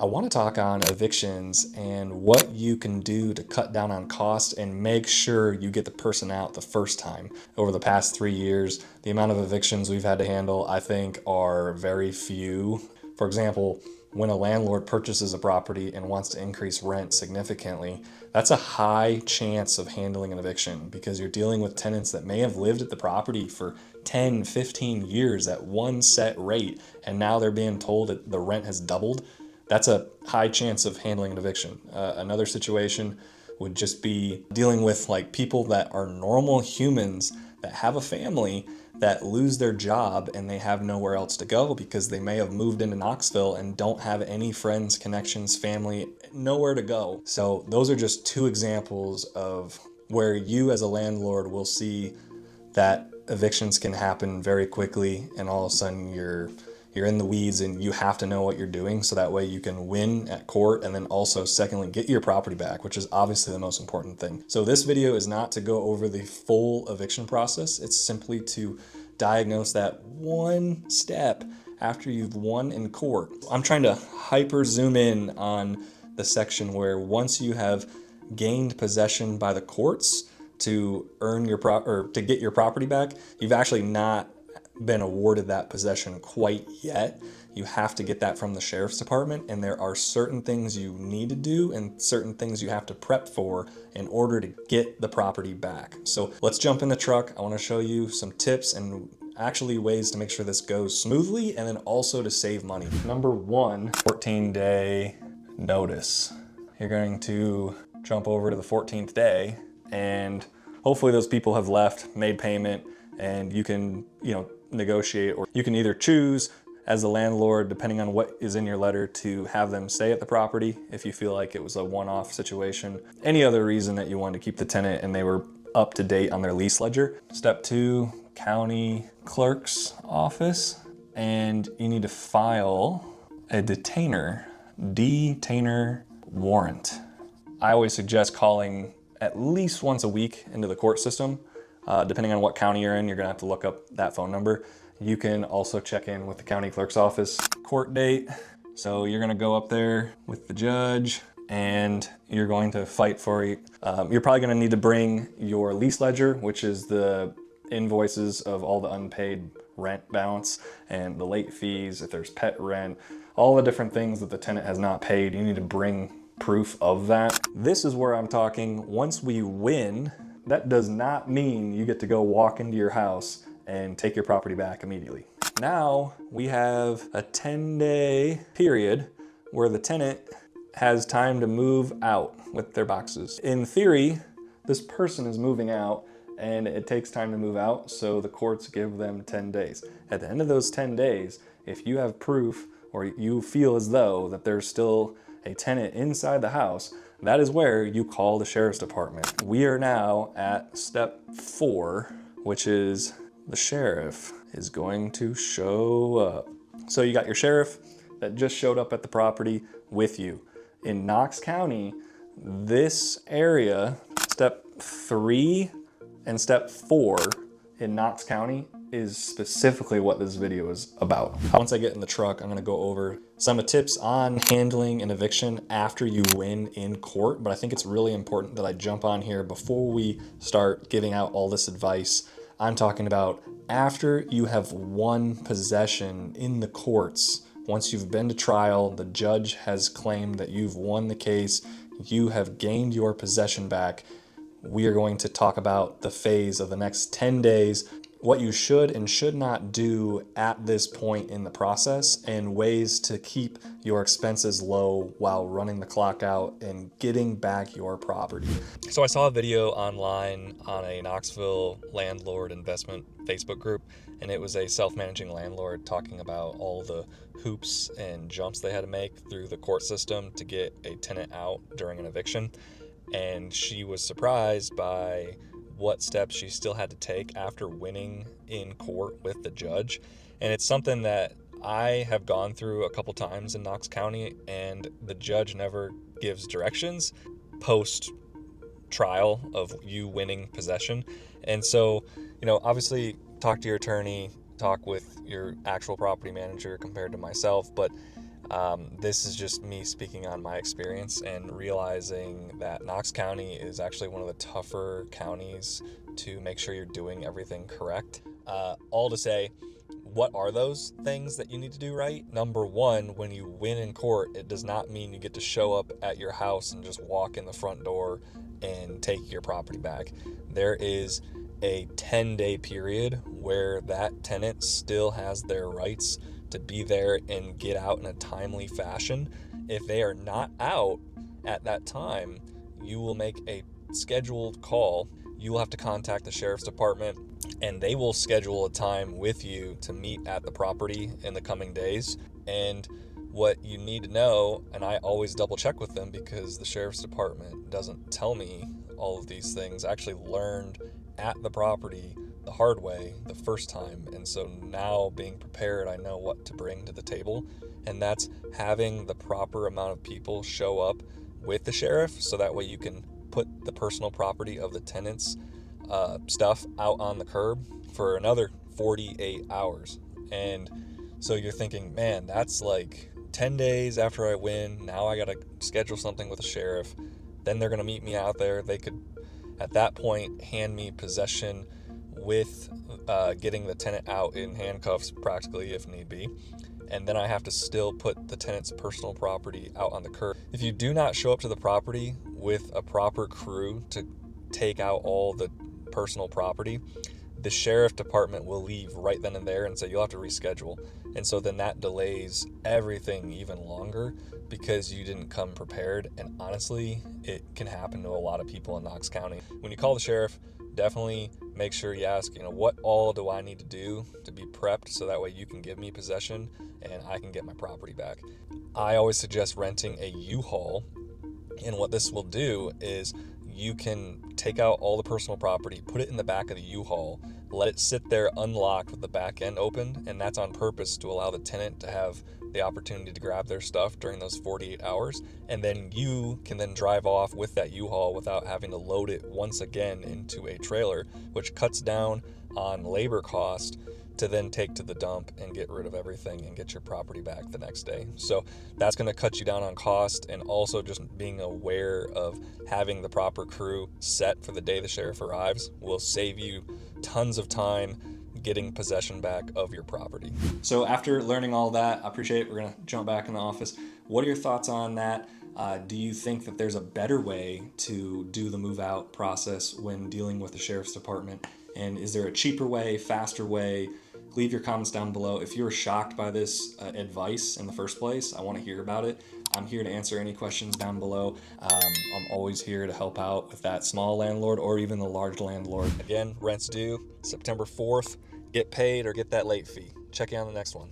I want to talk on evictions and what you can do to cut down on cost and make sure you get the person out the first time. Over the past 3 years, the amount of evictions we've had to handle, I think, are very few. For example, when a landlord purchases a property and wants to increase rent significantly, that's a high chance of handling an eviction because you're dealing with tenants that may have lived at the property for 10, 15 years at one set rate, and now they're being told that the rent has doubled. That's a high chance of handling an eviction. Another situation would just be dealing with like people that are normal humans that have a family that lose their job and they have nowhere else to go because they may have moved into Knoxville and don't have any friends, connections, family, nowhere to go. So those are just two examples of where you as a landlord will see that evictions can happen very quickly, and all of a sudden you're in the weeds and you have to know what you're doing so that way you can win at court, and then also secondly get your property back, which is obviously the most important thing. So this video is not to go over the full eviction process. It's simply to diagnose that one step after you've won in court. I'm trying to hyper zoom in on the section where once you have gained possession by the courts to earn your to get your property back, you've actually not been awarded that possession quite yet. You have to get that from the sheriff's department, and there are certain things you need to do and certain things you have to prep for in order to get the property back. So let's jump in the truck. I want to show you some tips and actually ways to make sure this goes smoothly and then also to save money. Number one, 14-day notice. You're going to jump over to the 14th day, and hopefully those people have left, made payment, and you can, negotiate, or you can either choose as a landlord, depending on what is in your letter, to have them stay at the property if you feel like it was a one-off situation. Any other reason that you wanted to keep the tenant and they were up to date on their lease ledger. Step two, county clerk's office, and you need to file a detainer warrant. I always suggest calling at least once a week into the court system. Depending on what county you're in, you're gonna have to look up that phone number. You can also check in with the county clerk's office. Court date. So you're gonna go up there with the judge and you're going to fight for it. You're probably gonna need to bring your lease ledger, which is the invoices of all the unpaid rent balance and the late fees, if there's pet rent, all the different things that the tenant has not paid. You need to bring proof of that. This is where I'm talking, once we win, that does not mean you get to go walk into your house and take your property back immediately. Now we have a 10-day period where the tenant has time to move out with their boxes. In theory, this person is moving out and it takes time to move out, so the courts give them 10 days. At the end of those 10 days, if you have proof or you feel as though that there's still a tenant inside the house, that is where you call the sheriff's department. We are now at step 4, which is the sheriff is going to show up. So you got your sheriff that just showed up at the property with you. In Knox County, this area, step 3 and step 4 in Knox County is specifically what this video is about. Once I get in the truck, I'm gonna go over some tips on handling an eviction after you win in court, but I think it's really important that I jump on here before we start giving out all this advice. I'm talking about after you have won possession in the courts. Once you've been to trial, the judge has claimed that you've won the case, you have gained your possession back. We are going to talk about the phase of the next 10 days, what you should and should not do at this point in the process, and ways to keep your expenses low while running the clock out and getting back your property. So I saw a video online on a Knoxville landlord investment Facebook group, and it was a self-managing landlord talking about all the hoops and jumps they had to make through the court system to get a tenant out during an eviction. And she was surprised by what steps she still had to take after winning in court with the judge. And it's something that I have gone through a couple times in Knox County, and the judge never gives directions post trial of you winning possession. And so, obviously talk to your attorney, talk with your actual property manager compared to myself, but This is just me speaking on my experience and realizing that Knox County is actually one of the tougher counties to make sure you're doing everything correct. All to say, what are those things that you need to do right? Number one, when you win in court, it does not mean you get to show up at your house and just walk in the front door and take your property back. There is a 10-day period where that tenant still has their rights to be there and get out in a timely fashion. If they are not out at that time, you will make a scheduled call. You will have to contact the sheriff's department and they will schedule a time with you to meet at the property in the coming days. And what you need to know, and I always double check with them because the sheriff's department doesn't tell me all of these things. I actually learned at the property the hard way the first time, and so now being prepared, I know what to bring to the table, and that's having the proper amount of people show up with the sheriff so that way you can put the personal property of the tenants stuff out on the curb for another 48 hours. And so you're thinking, man, that's like 10 days after I win. Now I gotta schedule something with the sheriff. Then they're gonna meet me out there. They could at that point hand me possession with getting the tenant out in handcuffs practically if need be, and then I have to still put the tenant's personal property out on the curb. If you do not show up to the property with a proper crew to take out all the personal property, the sheriff department will leave right then and there and say you'll have to reschedule. And so then that delays everything even longer because you didn't come prepared. And honestly, it can happen to a lot of people in Knox County. When you call the sheriff, definitely make sure you ask, what all do I need to do to be prepped so that way you can give me possession and I can get my property back. I always suggest renting a U-Haul. And what this will do is you can take out all the personal property, put it in the back of the U-Haul, let it sit there unlocked with the back end open, and that's on purpose to allow the tenant to have the opportunity to grab their stuff during those 48 hours, and then you can then drive off with that U-Haul without having to load it once again into a trailer, which cuts down on labor cost to then take to the dump and get rid of everything and get your property back the next day. So that's going to cut you down on cost, and also just being aware of having the proper crew set for the day the sheriff arrives will save you tons of time getting possession back of your property. So after learning all that, I appreciate it. We're going to jump back in the office. What are your thoughts on that? Do you think that there's a better way to do the move out process when dealing with the sheriff's department? And is there a cheaper way, faster way? Leave your comments down below. If you were shocked by this advice in the first place, I want to hear about it. I'm here to answer any questions down below. I'm always here to help out with that small landlord or even the large landlord. Again, rent's due September 4th. Get paid or get that late fee. Check you on the next one.